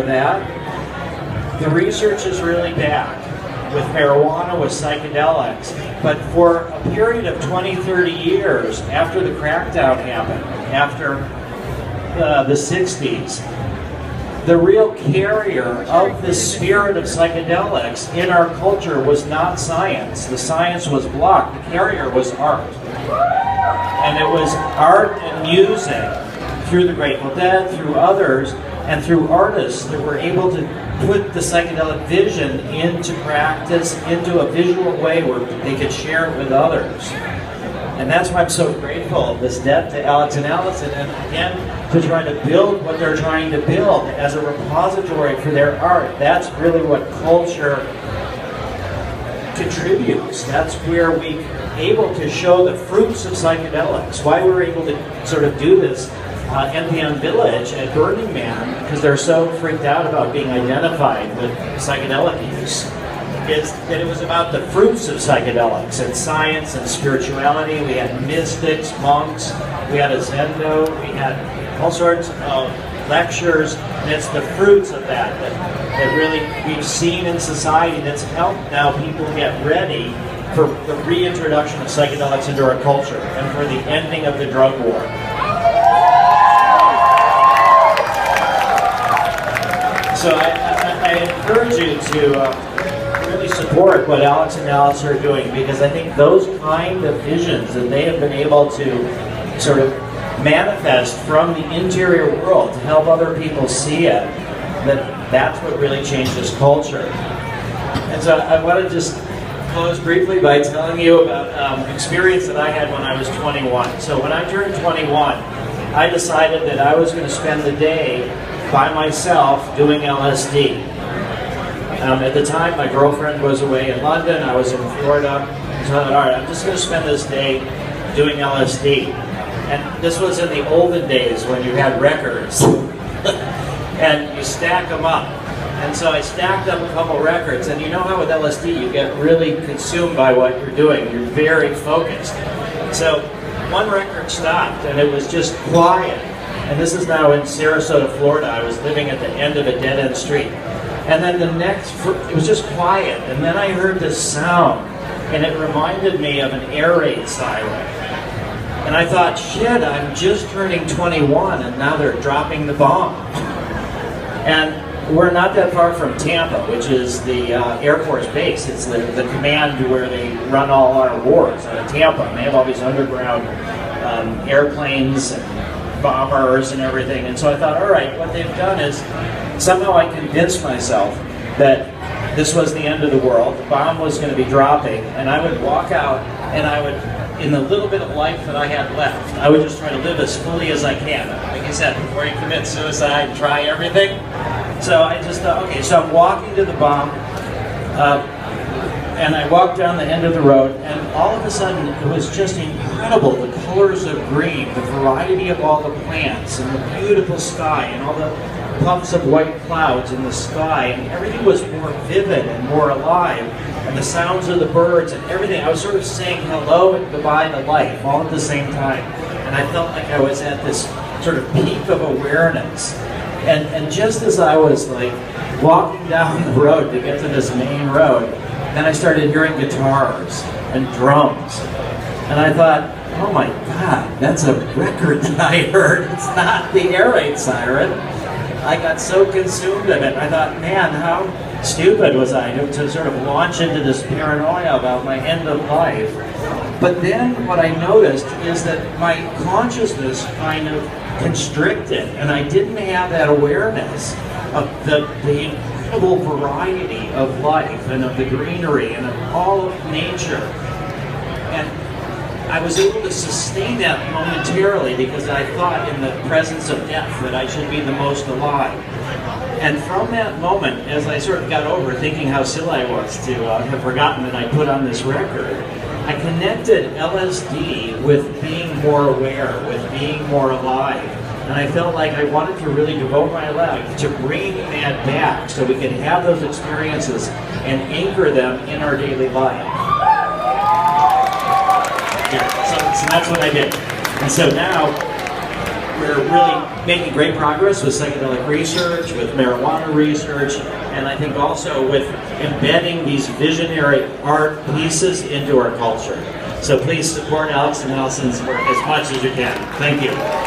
that, the research is really back with marijuana, with psychedelics, but for a period of 20, 30 years after the crackdown happened, after the 60s, the real carrier of the spirit of psychedelics in our culture was not science. The science was blocked. The carrier was art. And it was art and music through the Grateful Dead, through others, and through artists that were able to put the psychedelic vision into practice, into a visual way where they could share it with others. And that's why I'm so grateful, this debt to Alex and Allison, and again, to try to build what they're trying to build as a repository for their art. That's really what culture contributes. That's where we're able to show the fruits of psychedelics, why we're able to sort of do this NPM Village at Burning Man, because they're so freaked out about being identified with psychedelic use, is that it was about the fruits of psychedelics and science and spirituality. We had mystics, monks, we had a Zendo, we had all sorts of lectures, and it's the fruits of that really we've seen in society that's helped now people get ready for the reintroduction of psychedelics into our culture and for the ending of the drug war. So I encourage you to really support what Alex and Alice are doing, because I think those kind of visions that they have been able to sort of manifest from the interior world to help other people see it, that's what really changes culture. And so I want to just close briefly by telling you about an experience that I had when I was 21. So when I turned 21, I decided that I was going to spend the day by myself doing LSD. At the time, my girlfriend was away in London, I was in Florida, so I thought, all right, I'm just going to spend this day doing LSD. And this was in the olden days when you had records, and you stack them up. And so I stacked up a couple records, and you know how with LSD you get really consumed by what you're doing, you're very focused. So one record stopped, and it was just quiet. And this is now in Sarasota, Florida. I was living at the end of a dead-end street. And then the next, it was just quiet. And then I heard this sound, and it reminded me of an air raid siren. And I thought, shit, I'm just turning 21, and now they're dropping the bomb. And we're not that far from Tampa, which is the Air Force base. It's the command where they run all our wars out of Tampa. And they have all these underground airplanes and bombers and everything. And so I thought, all right, what they've done is somehow I convinced myself that this was the end of the world, the bomb was going to be dropping, and I would walk out and I would, in the little bit of life that I had left, I would just try to live as fully as I can. Like I said, before you commit suicide, try everything. So I just thought, okay, so I'm walking to the bomb, and I walked down the end of the road, and all of a sudden it was just incredible, the colors of green, the variety of all the plants, and the beautiful sky, and all the puffs of white clouds in the sky, and everything was more vivid and more alive, and the sounds of the birds and everything. I was sort of saying hello and goodbye to life all at the same time, and I felt like I was at this sort of peak of awareness. And just as I was like walking down the road to get to this main road, then I started hearing guitars and drums, and I thought, oh my God, that's a record that I heard. It's not the air raid siren. I got so consumed in it. I thought, man, how stupid was I to sort of launch into this paranoia about my end of life. But then what I noticed is that my consciousness kind of constricted, and I didn't have that awareness of the incredible variety of life and of the greenery and of all of nature. And I was able to sustain that momentarily because I thought in the presence of death that I should be the most alive. And from that moment, as I sort of got over thinking how silly I was to have forgotten that I put on this record, I connected LSD with being more aware, with being more alive. And I felt like I wanted to really devote my life to bringing that back so we could have those experiences and anchor them in our daily life. Yeah, so that's what I did. And so now, we're really making great progress with psychedelic research, with marijuana research, and I think also with embedding these visionary art pieces into our culture. So please support Alex and Allison's work as much as you can. Thank you.